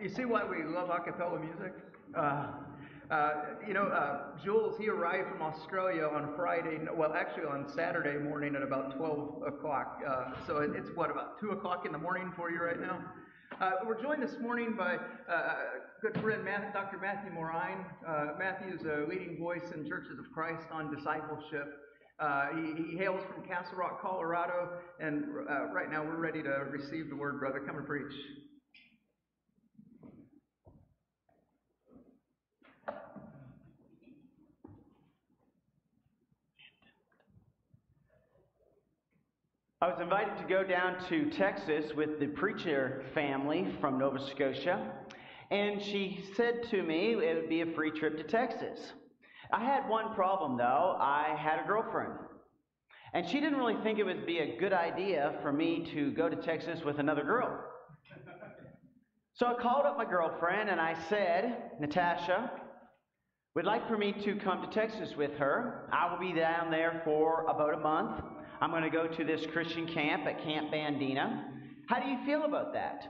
You see why we love a cappella music? Jules, he arrived from Australia on Friday, well, actually on Saturday morning at about 12 o'clock. So it's what, about 2 o'clock in the morning for you right now? We're joined this morning by good friend Dr. Matthew Morine. Matthew is a leading voice in Churches of Christ on discipleship. He hails from Castle Rock, Colorado, and right now we're ready to receive the word, brother. Come and preach. I was invited to go down to Texas with the preacher family from Nova Scotia, and she said to me it would be a free trip to Texas. I had one problem, though. I had a girlfriend, and she didn't really think it would be a good idea for me to go to Texas with another girl. So I called up my girlfriend, and I said, Natasha, would like for me to come to Texas with her. I will be down there for about a month. I'm going to go to this Christian camp at Camp Bandina. How do you feel about that?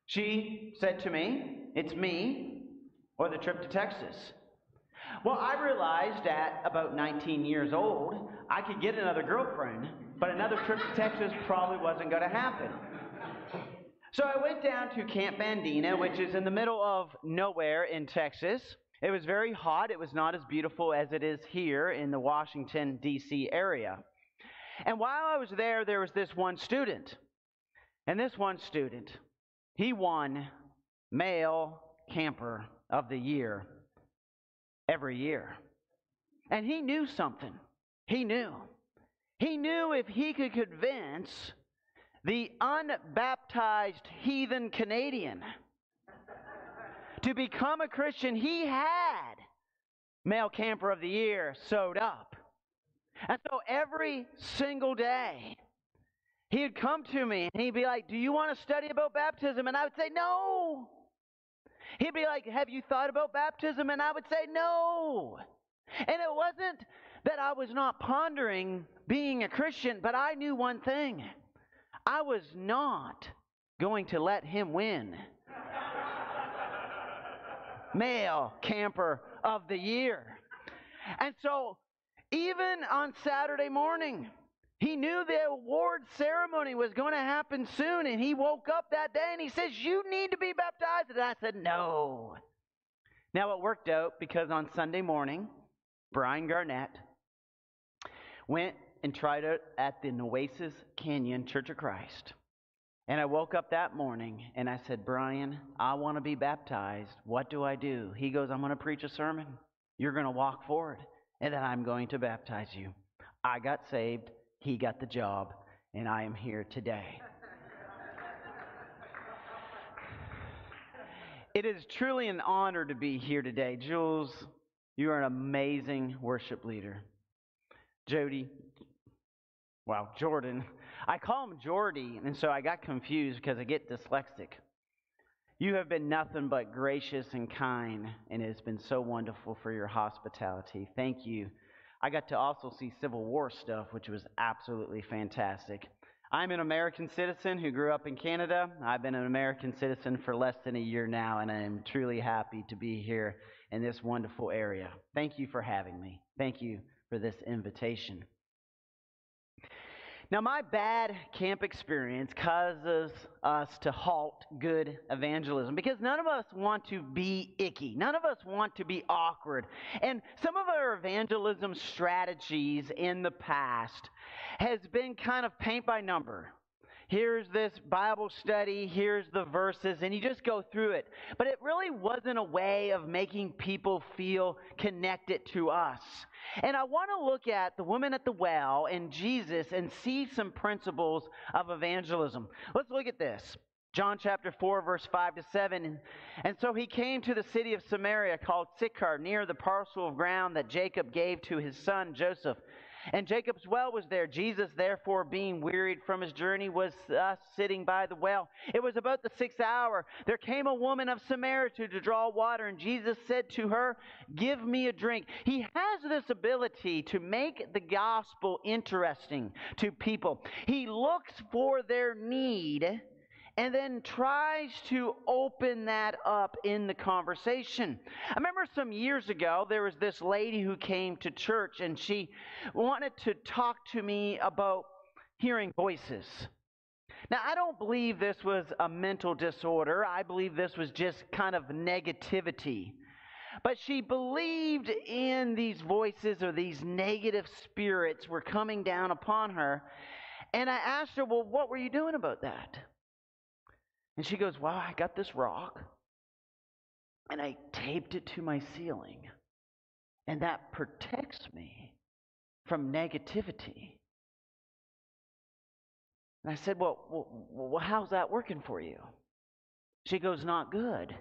She said to me, it's me or the trip to Texas. Well, I realized at about 19 years old, I could get another girlfriend, but another trip to Texas probably wasn't going to happen. So I went down to Camp Bandina, which is in the middle of nowhere in Texas. It was very hot. It was not as beautiful as it is here in the Washington, D.C. area. And while I was there, there was this one student. And this one student, he won Male Camper of the Year every year. And he knew something. He knew. He knew if he could convince the unbaptized heathen Canadian to become a Christian, he had Male Camper of the Year sewed up. And so every single day, he'd come to me and he'd be like, do you want to study about baptism? And I would say, no. He'd be like, have you thought about baptism? And I would say, no. And it wasn't that I was not pondering being a Christian, but I knew one thing. I was not going to let him win Male Camper of the Year. And so even on Saturday morning, he knew the award ceremony was going to happen soon, and he woke up that day and he says, you need to be baptized. And I said, no. Now it worked out because on Sunday morning, Brian Garnett went and tried it at the Nueces Canyon Church of Christ. And I woke up that morning and I said, Brian, I want to be baptized. What do I do? He goes, I'm going to preach a sermon. You're going to walk forward. And then I'm going to baptize you. I got saved, he got the job, and I am here today. It is truly an honor to be here today. Jules, you are an amazing worship leader. Jordan. I call him Jordy, and so I got confused because I get dyslexic. You have been nothing but gracious and kind, and it has been so wonderful for your hospitality. Thank you. I got to also see Civil War stuff, which was absolutely fantastic. I'm an American citizen who grew up in Canada. I've been an American citizen for less than a year now, and I am truly happy to be here in this wonderful area. Thank you for having me. Thank you for this invitation. Now, my bad camp experience causes us to halt good evangelism because none of us want to be icky. None of us want to be awkward. And some of our evangelism strategies in the past has been kind of paint by number. Here's this Bible study, here's the verses, and you just go through it. But it really wasn't a way of making people feel connected to us. And I want to look at the woman at the well and Jesus and see some principles of evangelism. Let's look at this. John chapter 4, verse 5 to 7. And so he came to the city of Samaria called Sychar, near the parcel of ground that Jacob gave to his son Joseph. And Jacob's well was there. Jesus, therefore, being wearied from his journey, was thus sitting by the well. It was about the 6th hour. There came a woman of Samaria to draw water, and Jesus said to her, give me a drink. He has this ability to make the gospel interesting to people. He looks for their need and then tries to open that up in the conversation. I remember some years ago, there was this lady who came to church, and she wanted to talk to me about hearing voices. Now, I don't believe this was a mental disorder. I believe this was just kind of negativity. But she believed in these voices, or these negative spirits were coming down upon her. And I asked her, well, what were you doing about that? And she goes, well, I got this rock, and I taped it to my ceiling. And that protects me from negativity. And I said, well, how's that working for you? She goes, not good.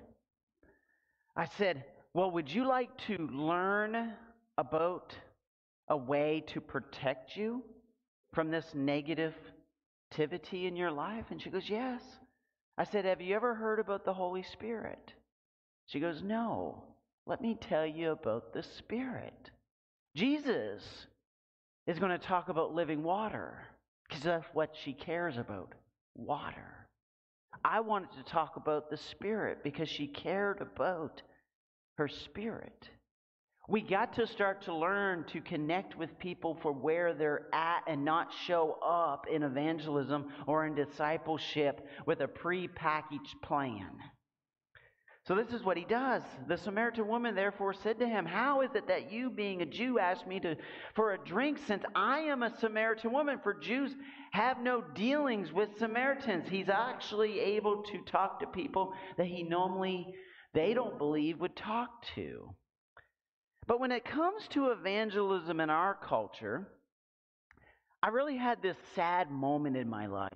I said, well, would you like to learn about a way to protect you from this negativity in your life? And she goes, yes. I said, have you ever heard about the Holy Spirit? She goes, no. Let me tell you about the Spirit. Jesus is going to talk about living water, because that's what she cares about, water. I wanted to talk about the Spirit because she cared about her spirit. We got to start to learn to connect with people for where they're at and not show up in evangelism or in discipleship with a pre-packaged plan. So this is what he does. The Samaritan woman therefore said to him, how is it that you, being a Jew, ask me for a drink, since I am a Samaritan woman? For Jews have no dealings with Samaritans. He's actually able to talk to people that they don't believe would talk to. But when it comes to evangelism in our culture, I really had this sad moment in my life.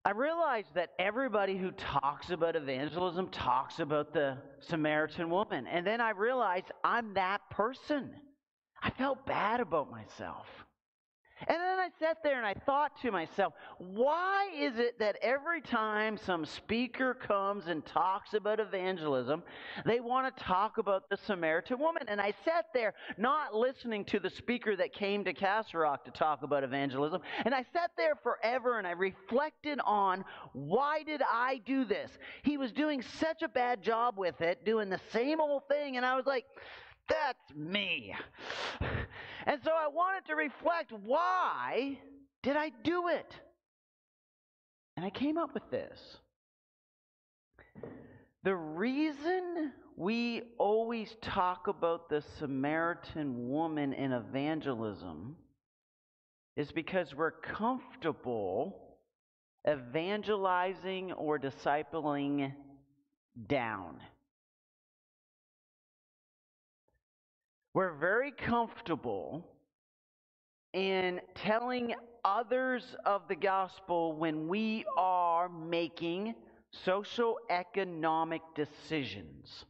I realized that everybody who talks about evangelism talks about the Samaritan woman. And then I realized I'm that person. I felt bad about myself. And then I sat there and I thought to myself, why is it that every time some speaker comes and talks about evangelism, they want to talk about the Samaritan woman? And I sat there not listening to the speaker that came to Castle Rock to talk about evangelism. And I sat there forever and I reflected on, why did I do this? He was doing such a bad job with it, doing the same old thing. And I was like, that's me. And so I wanted to reflect, why did I do it? And I came up with this. The reason we always talk about the Samaritan woman in evangelism is because we're comfortable evangelizing or discipling down. We're very comfortable in telling others of the gospel when we are making socioeconomic decisions.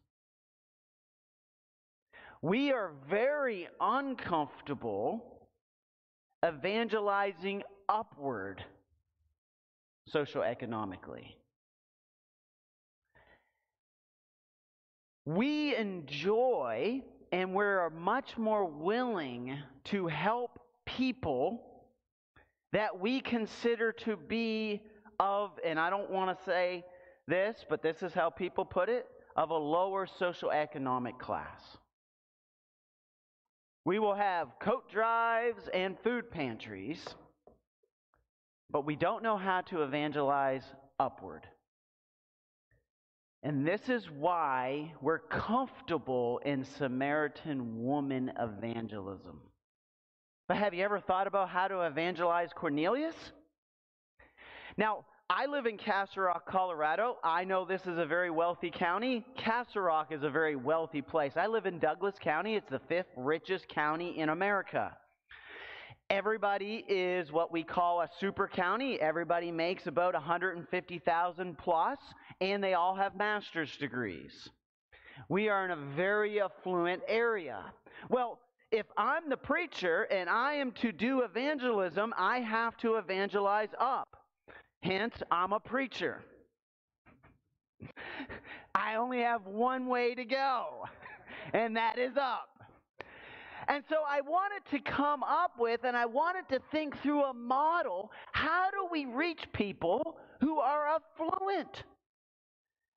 We are very uncomfortable evangelizing upward socioeconomically. We enjoy and we're much more willing to help people that we consider to be of, and I don't want to say this, but this is how people put it, of a lower socioeconomic class. We will have coat drives and food pantries, but we don't know how to evangelize upward. And this is why we're comfortable in Samaritan woman evangelism. But have you ever thought about how to evangelize Cornelius? Now, I live in Castle Rock, Colorado. I know this is a very wealthy county. Castle Rock is a very wealthy place. I live in Douglas County. It's the 5th richest county in America. Everybody is what we call a super county. Everybody makes about $150,000 plus, and they all have master's degrees. We are in a very affluent area. Well, if I'm the preacher and I am to do evangelism, I have to evangelize up. Hence, I'm a preacher. I only have one way to go, and that is up. And so I wanted to come up with, and I wanted to think through a model. How do we reach people who are affluent.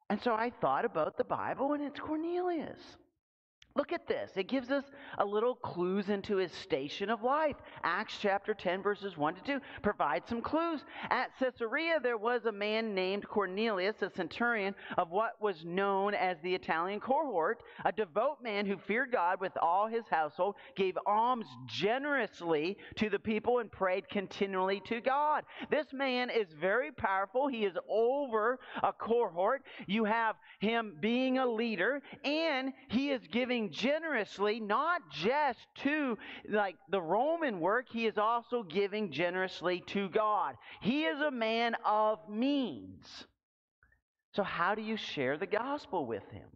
And so I thought about the Bible, and it's Cornelius. Look at this. It gives us a little clues into his station of life. Acts chapter 10, verses 1 to 2 provide some clues. At Caesarea, there was a man named Cornelius, a centurion of what was known as the Italian cohort, a devout man who feared God with all his household, gave alms generously to the people, and prayed continually to God. This man is very powerful. He is over a cohort. You have him being a leader, and he is giving generously, not just to like the Roman work, he is also giving generously to God. He is a man of means. So how do you share the gospel with him?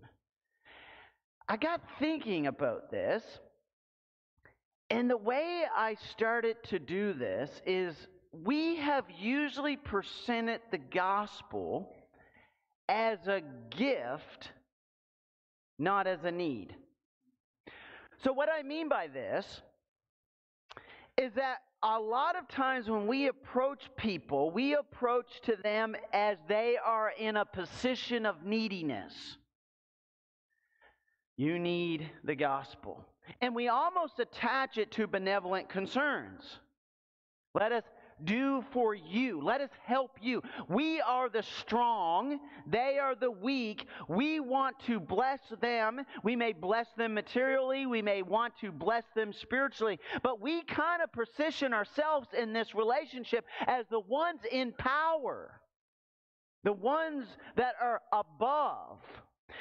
I got thinking about this, and the way I started to do this is we have usually presented the gospel as a gift, not as a need. So what I mean by this is that a lot of times when we approach people, we approach to them as they are in a position of neediness. You need the gospel. And we almost attach it to benevolent concerns. Let us do for you. Let us help you. We are the strong. They are the weak. We want to bless them. We may bless them materially. We may want to bless them spiritually. But we kind of position ourselves in this relationship as the ones in power. The ones that are above.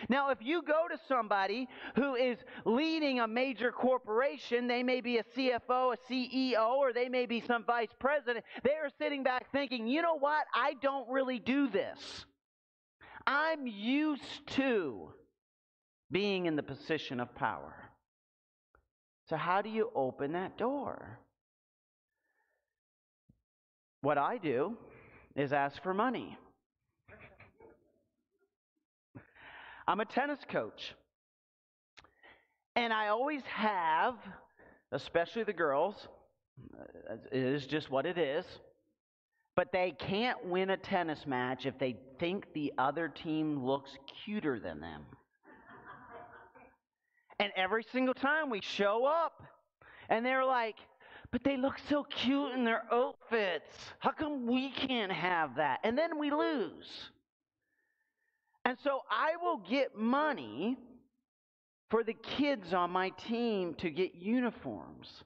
Now, if you go to somebody who is leading a major corporation, they may be a CFO, a CEO, or they may be some vice president, they are sitting back thinking, you know what? I don't really do this. I'm used to being in the position of power. So how do you open that door? What I do is ask for money. I'm a tennis coach. And I always have, especially the girls, it is just what it is, but they can't win a tennis match if they think the other team looks cuter than them. And every single time we show up, and they're like, but they look so cute in their outfits. How come we can't have that? And then we lose. And so I will get money for the kids on my team to get uniforms.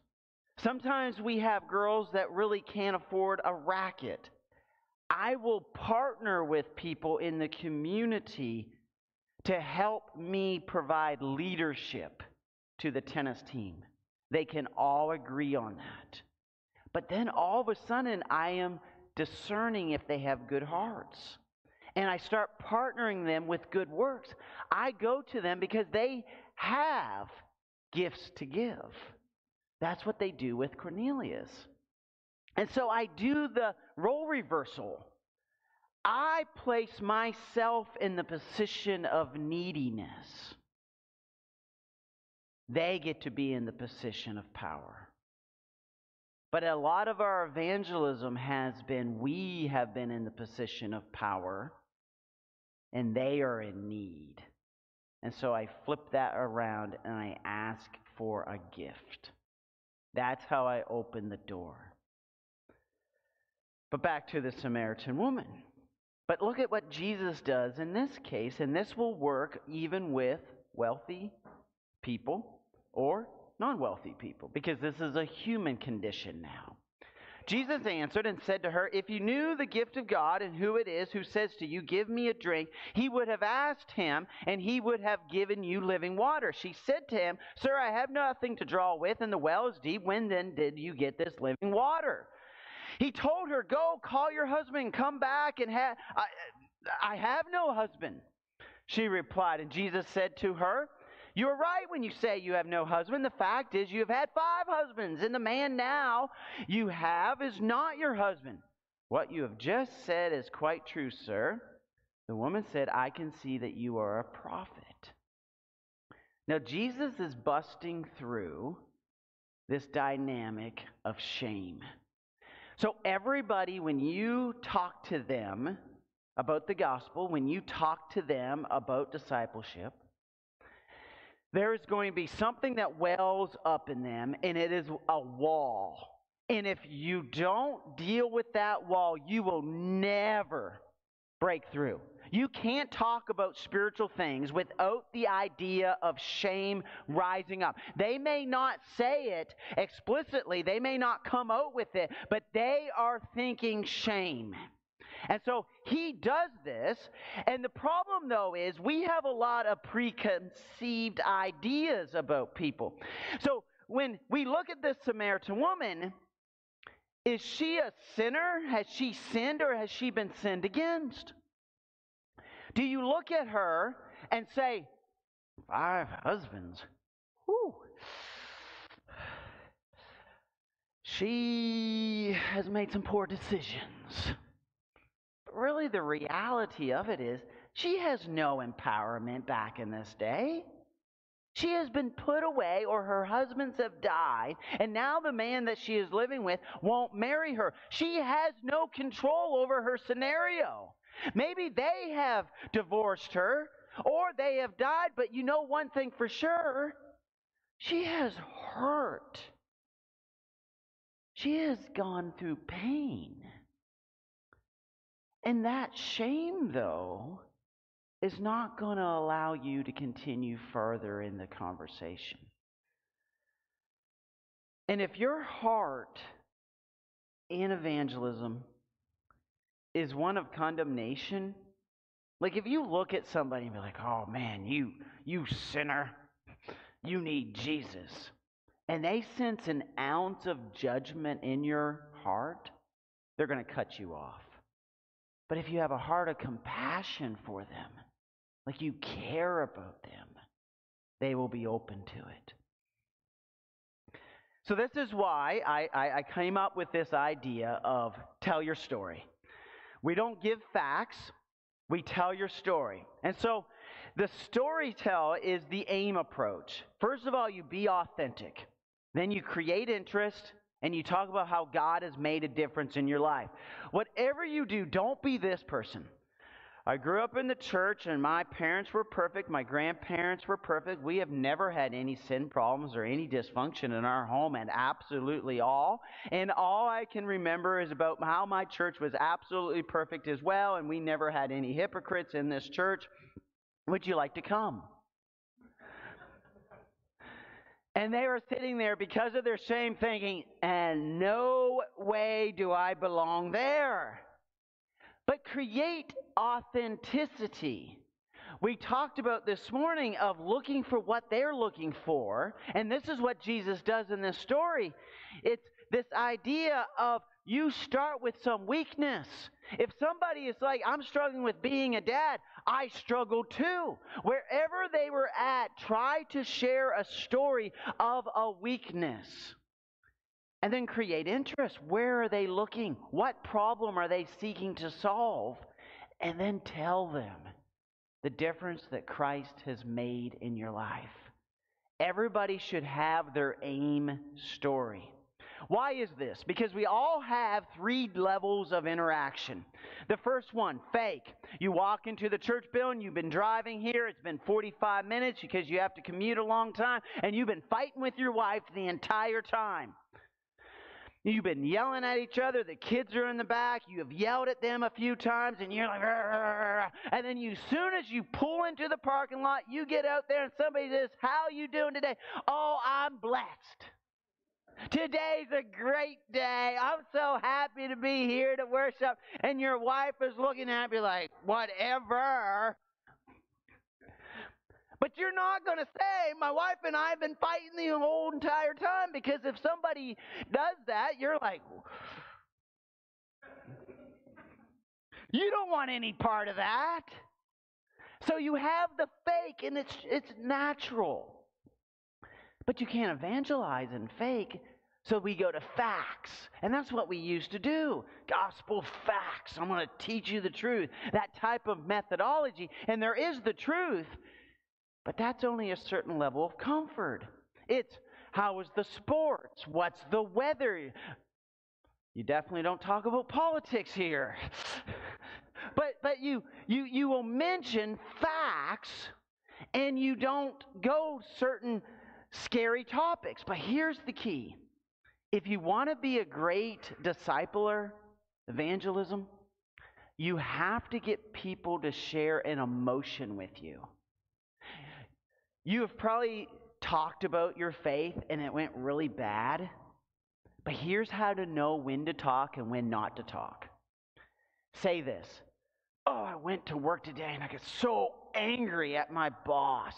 Sometimes we have girls that really can't afford a racket. I will partner with people in the community to help me provide leadership to the tennis team. They can all agree on that. But then all of a sudden I am discerning if they have good hearts. And I start partnering them with good works. I go to them because they have gifts to give. That's what they do with Cornelius. And so I do the role reversal. I place myself in the position of neediness. They get to be in the position of power. But a lot of our evangelism has been, we have been in the position of power, and they are in need. And so I flip that around and I ask for a gift. That's how I open the door. But back to the Samaritan woman. But look at what Jesus does in this case, and this will work even with wealthy people or non-wealthy people, because this is a human condition now. Jesus answered and said to her, if you knew the gift of God and who it is who says to you, give me a drink, he would have asked him, and he would have given you living water. She said to him, sir, I have nothing to draw with, and the well is deep. When then did you get this living water? He told her, go, call your husband, come back, and I have no husband. She replied, and Jesus said to her, you are right when you say you have no husband. The fact is you have had 5 husbands, and the man now you have is not your husband. What you have just said is quite true, sir. The woman said, I can see that you are a prophet. Now Jesus is busting through this dynamic of shame. So everybody, when you talk to them, about the gospel, when you talk to them about discipleship, there is going to be something that wells up in them, and it is a wall. And if you don't deal with that wall, you will never break through. You can't talk about spiritual things without the idea of shame rising up. They may not say it explicitly, they may not come out with it, but they are thinking shame. And so he does this, and the problem, though, is we have a lot of preconceived ideas about people. So when we look at this Samaritan woman, is she a sinner? Has she sinned, or has she been sinned against? Do you look at her and say, 5 husbands? Whew. She has made some poor decisions. But really, the reality of it is, she has no empowerment back in this day. She has been put away, or her husbands have died, and now the man that she is living with won't marry her. She has no control over her scenario. Maybe they have divorced her, or they have died, but you know one thing for sure, she has hurt. She has gone through pain. And that shame, though, is not going to allow you to continue further in the conversation. And if your heart in evangelism is one of condemnation, like if you look at somebody and be like, oh man, you sinner, you need Jesus, and they sense an ounce of judgment in your heart, they're going to cut you off. But if you have a heart of compassion for them, like you care about them, they will be open to it. So this is why I came up with this idea of tell your story. We don't give facts, we tell your story. And so the storytell is the aim approach. First of all, you be authentic. Then you create interest, and you talk about how God has made a difference in your life. Whatever you do, don't be this person. I grew up in the church, and my parents were perfect. My grandparents were perfect. We have never had any sin problems or any dysfunction in our home at absolutely all. And all I can remember is about how my church was absolutely perfect as well, and we never had any hypocrites in this church. Would you like to come? And they were sitting there because of their shame thinking, and no way do I belong there. But create authenticity. We talked about this morning of looking for what they're looking for, and this is what Jesus does in this story. It's this idea of you start with some weakness. If somebody is like, I'm struggling with being a dad, I struggle too. Wherever they were at, try to share a story of a weakness. And then create interest. Where are they looking? What problem are they seeking to solve? And then tell them the difference that Christ has made in your life. Everybody should have their aim story. Why is this? Because we all have 3 levels of interaction. The first one, fake. You walk into the church building, you've been driving here, it's been 45 minutes because you have to commute a long time, and you've been fighting with your wife the entire time. You've been yelling at each other. The kids are in the back. You have yelled at them a few times, and you're like, rah. And then as soon as you pull into the parking lot, you get out there, and somebody says, how you doing today? Oh, I'm blessed. Today's a great day. I'm so happy to be here to worship. And your wife is looking at you like, whatever. But you're not going to say, my wife and I have been fighting the whole entire time, because if somebody does that, you're like, you don't want any part of that. So you have the fake, and it's natural. But you can't evangelize in fake, so we go to facts. And that's what we used to do. Gospel facts. I'm going to teach you the truth. That type of methodology. And there is the truth. But that's only a certain level of comfort. It's, how is the sports? What's the weather? You definitely don't talk about politics here. But you will mention facts and you don't go certain scary topics. But here's the key. If you want to be a great discipler, evangelism, you have to get people to share an emotion with you. You have probably talked about your faith and it went really bad. But here's how to know when to talk and when not to talk. Say this. Oh, I went to work today and I got so angry at my boss.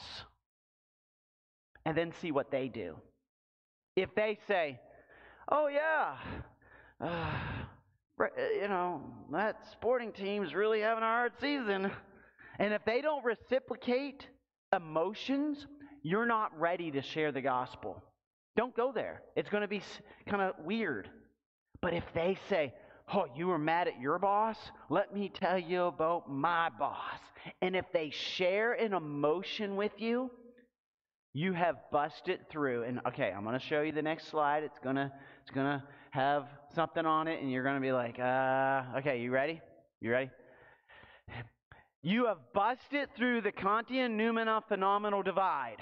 And then see what they do. If they say, oh yeah, that sporting team's really having a hard season. And if they don't reciprocate emotions, you're not ready to share the gospel. Don't go there. It's going to be kind of weird. But if they say, oh, you were mad at your boss? Let me tell you about my boss. And if they share an emotion with you, you have busted through. And okay, I'm going to show you the next slide. It's going to have something on it, and you're going to be like, okay, you ready? You ready? You have busted through the Kantian-Noumena phenomenal divide.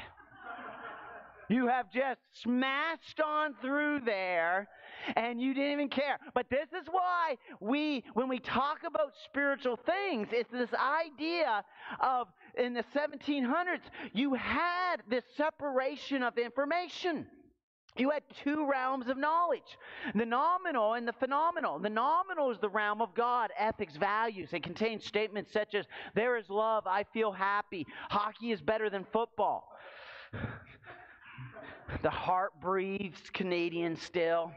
You have just smashed on through there, and you didn't even care. But this is why when we talk about spiritual things, it's this idea of, in the 1700s, you had this separation of information. You had two realms of knowledge, the nominal and the phenomenal. The nominal is the realm of God, ethics, values. It contains statements such as, there is love, I feel happy, hockey is better than football. The heart breathes Canadian still.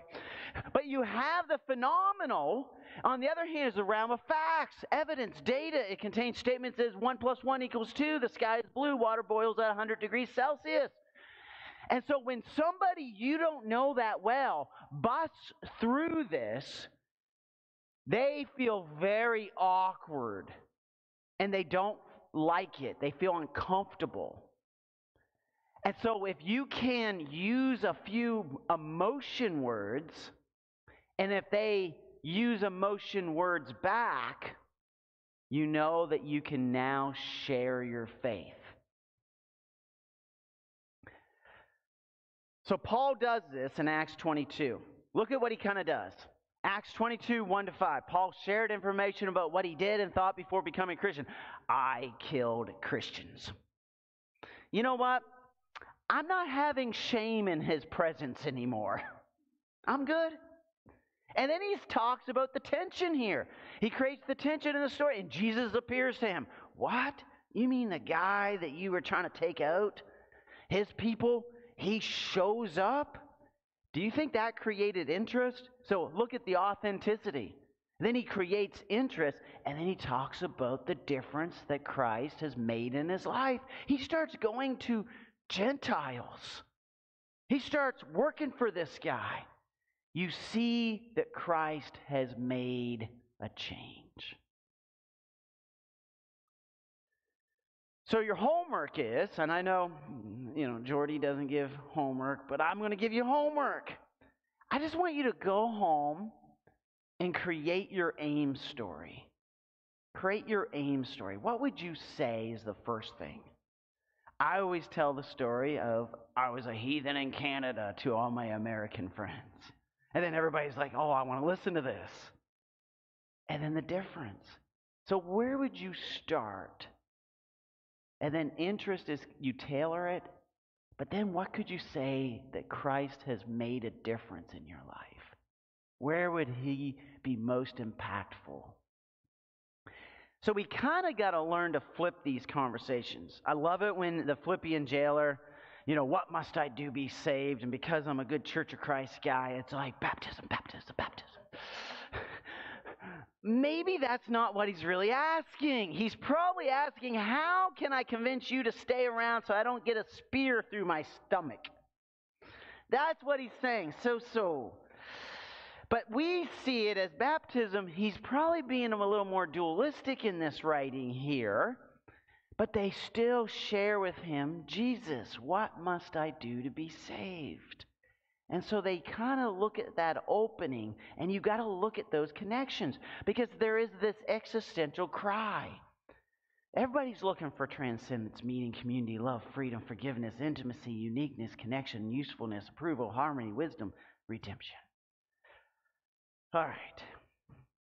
But you have the phenomenal. On the other hand, is the realm of facts, evidence, data. It contains statements as 1 + 1 = 2. The sky is blue. Water boils at 100 degrees Celsius. And so when somebody you don't know that well busts through this, they feel very awkward. And they don't like it. They feel uncomfortable. And so if you can use a few emotion words, and if they use emotion words back, you know that you can now share your faith. So Paul does this in Acts 22. Look at what he kind of does. Acts 22, 1-5. Paul shared information about what he did and thought before becoming a Christian. I killed Christians. You know what? I'm not having shame in his presence anymore. I'm good. And then he talks about the tension here. He creates the tension in the story, and Jesus appears to him. What? You mean the guy that you were trying to take out? His people? He shows up? Do you think that created interest? So look at the authenticity. Then he creates interest, and then he talks about the difference that Christ has made in his life. He starts going to Gentiles. He starts working for this guy. You see that Christ has made a change. So your homework is, and I know, Jordy doesn't give homework, but I'm going to give you homework. I just want you to go home and create your AIM story. Create your AIM story. What would you say is the first thing? I always tell the story of I was a heathen in Canada to all my American friends. And then everybody's like, oh, I want to listen to this. And then the difference. So where would you start? And then interest is you tailor it. But then what could you say that Christ has made a difference in your life? Where would he be most impactful? So we kind of got to learn to flip these conversations. I love it when the Philippian jailer, what must I do to be saved? And because I'm a good Church of Christ guy, it's like baptism, baptism, baptism. Maybe that's not what he's really asking. He's probably asking, how can I convince you to stay around so I don't get a spear through my stomach? That's what he's saying. So. But we see it as baptism. He's probably being a little more dualistic in this writing here. But they still share with him, Jesus, what must I do to be saved? And so they kind of look at that opening, and you got to look at those connections because there is this existential cry. Everybody's looking for transcendence, meaning, community, love, freedom, forgiveness, intimacy, uniqueness, connection, usefulness, approval, harmony, wisdom, redemption. All right.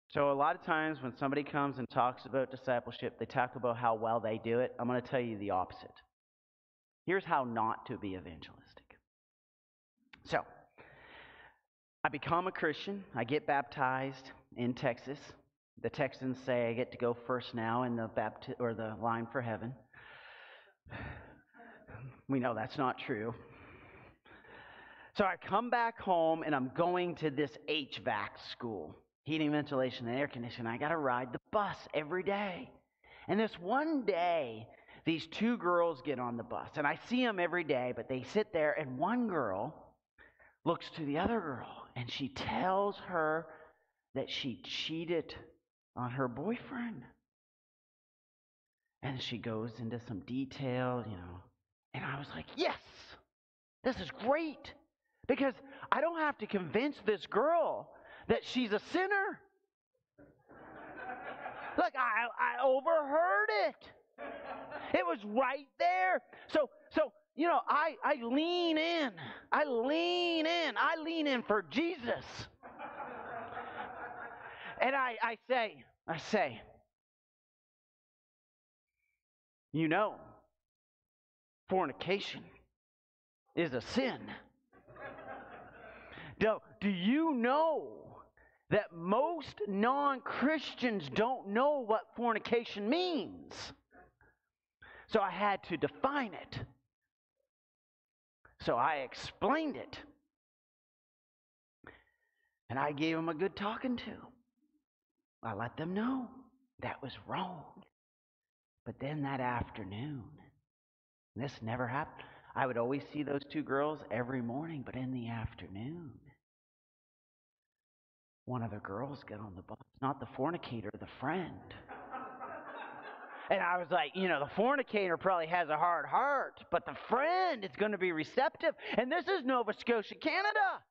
So a lot of times when somebody comes and talks about discipleship, they talk about how well they do it. I'm going to tell you the opposite. Here's how not to be evangelistic. So, I become a Christian. I get baptized in Texas. The Texans say I get to go first now in the the line for heaven. We know that's not true. So I come back home and I'm going to this HVAC school, heating, ventilation, and air conditioning. I got to ride the bus every day. And this one day, these two girls get on the bus, and I see them every day, but they sit there, and one girl looks to the other girl, and she tells her that she cheated on her boyfriend. And she goes into some detail, and I was like, yes, this is great, because I don't have to convince this girl that she's a sinner. Look, I overheard it. It was right there. So I lean in. I lean in for Jesus. And I say, fornication is a sin. Do you know that most non-Christians don't know what fornication means? So I had to define it. So I explained it. And I gave them a good talking to. I let them know that was wrong. But then that afternoon, this never happened. I would always see those two girls every morning, but in the afternoon, one of the girls got on the bus, not the fornicator, the friend. And I was like, the fornicator probably has a hard heart, but the friend is going to be receptive. And this is Nova Scotia, Canada.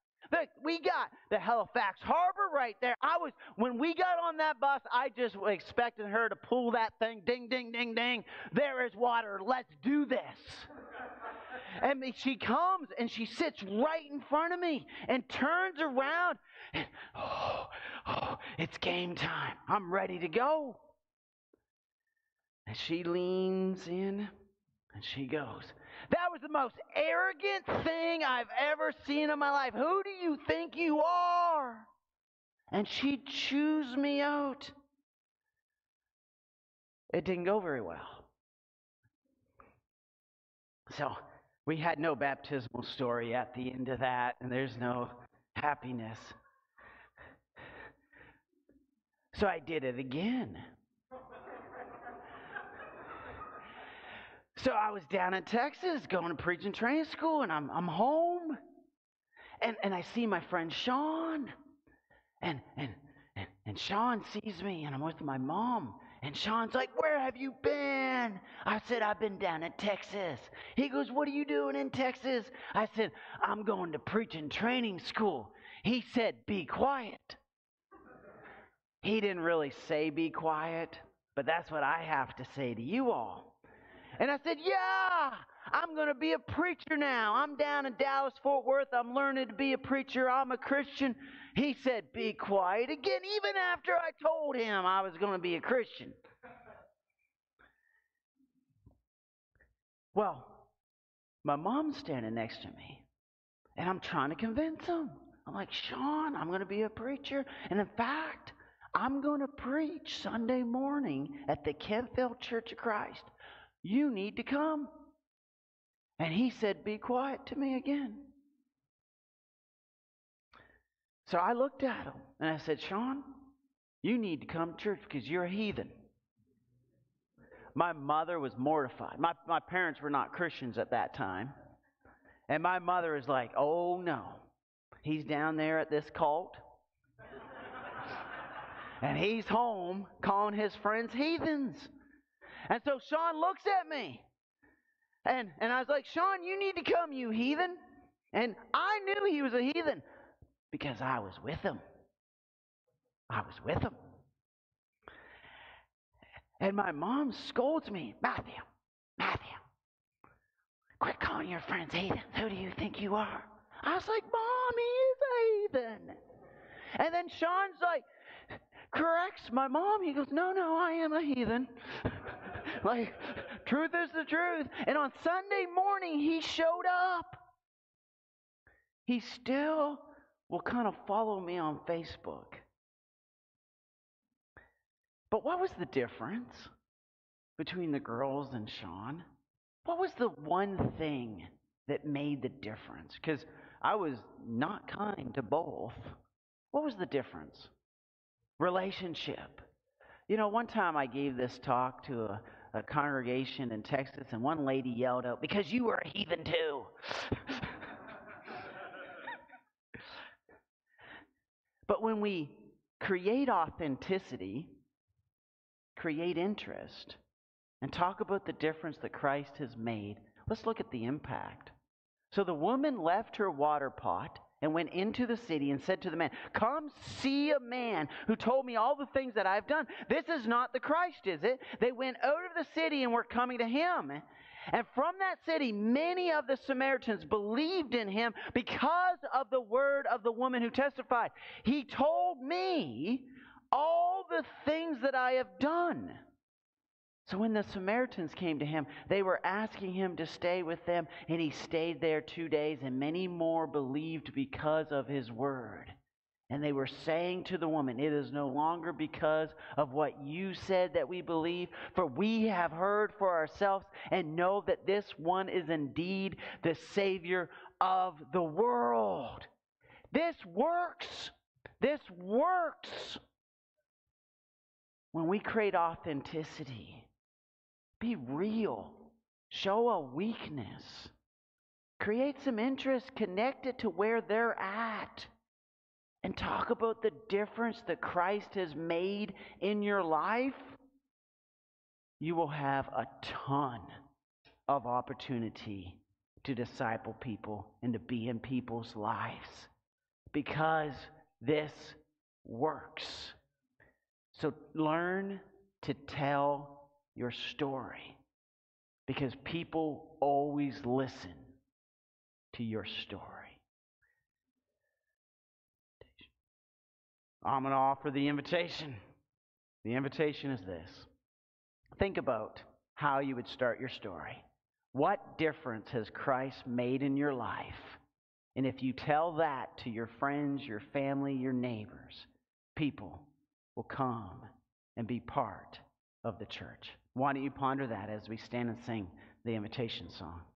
We got the Halifax Harbor right there. When we got on that bus, I just expected her to pull that thing, ding, ding, ding, ding. There is water. Let's do this. And she comes and she sits right in front of me and turns around. And, it's game time. I'm ready to go. And she leans in and she goes, that was the most arrogant thing I've ever seen in my life. Who do you think you are? And she chews me out. It didn't go very well. So we had no baptismal story at the end of that, and there's no happiness. So I did it again. So I was down in Texas going to preaching training school, and I'm home, and I see my friend Sean, and Sean sees me, and I'm with my mom, and Sean's like, where have you been? I said, I've been down in Texas. He goes, what are you doing in Texas? I said, I'm going to preaching training school. He said, be quiet. He didn't really say be quiet, but that's what I have to say to you all. And I said, yeah, I'm going to be a preacher now. I'm down in Dallas, Fort Worth. I'm learning to be a preacher. I'm a Christian. He said, be quiet again, even after I told him I was going to be a Christian. Well, my mom's standing next to me, and I'm trying to convince him. I'm like, Sean, I'm going to be a preacher. And in fact, I'm going to preach Sunday morning at the Kentville Church of Christ. You need to come. And he said, be quiet to me again. So I looked at him and I said, Sean, you need to come to church because you're a heathen. My mother was mortified. My parents were not Christians at that time. And my mother is like, oh no, he's down there at this cult. And he's home calling his friends heathens. And so Sean looks at me. And I was like, Sean, you need to come, you heathen. And I knew he was a heathen because I was with him. I was with him. And my mom scolds me, Matthew, quit calling your friends heathens. Who do you think you are? I was like, Mom, he is a heathen. And then Sean's like, corrects my mom. He goes, no, I am a heathen. Like, truth is the truth. And on Sunday morning, he showed up. He still will kind of follow me on Facebook. But what was the difference between the girls and Sean? What was the one thing that made the difference? Because I was not kind to both. What was the difference? Relationship. You know, one time I gave this talk to a congregation in Texas, and one lady yelled out, because you were a heathen too. But when we create authenticity, create interest, and talk about the difference that Christ has made, let's look at the impact. So the woman left her water pot and went into the city and said to the man, come see a man who told me all the things that I've done. This is not the Christ, is it? They went out of the city and were coming to him. And from that city, many of the Samaritans believed in him because of the word of the woman who testified. He told me all the things that I have done. So when the Samaritans came to him, they were asking him to stay with them, and he stayed there 2 days, and many more believed because of his word. And they were saying to the woman, it is no longer because of what you said that we believe, for we have heard for ourselves and know that this one is indeed the Savior of the world. This works. This works. When we create authenticity, be real. Show a weakness. Create some interest. Connect it to where they're at. And talk about the difference that Christ has made in your life. You will have a ton of opportunity to disciple people and to be in people's lives. Because this works. So learn to tell your story, because people always listen to your story. I'm going to offer the invitation. The invitation is this. Think about how you would start your story. What difference has Christ made in your life? And if you tell that to your friends, your family, your neighbors, people will come and be part of the church. Why don't you ponder that as we stand and sing the invitation song?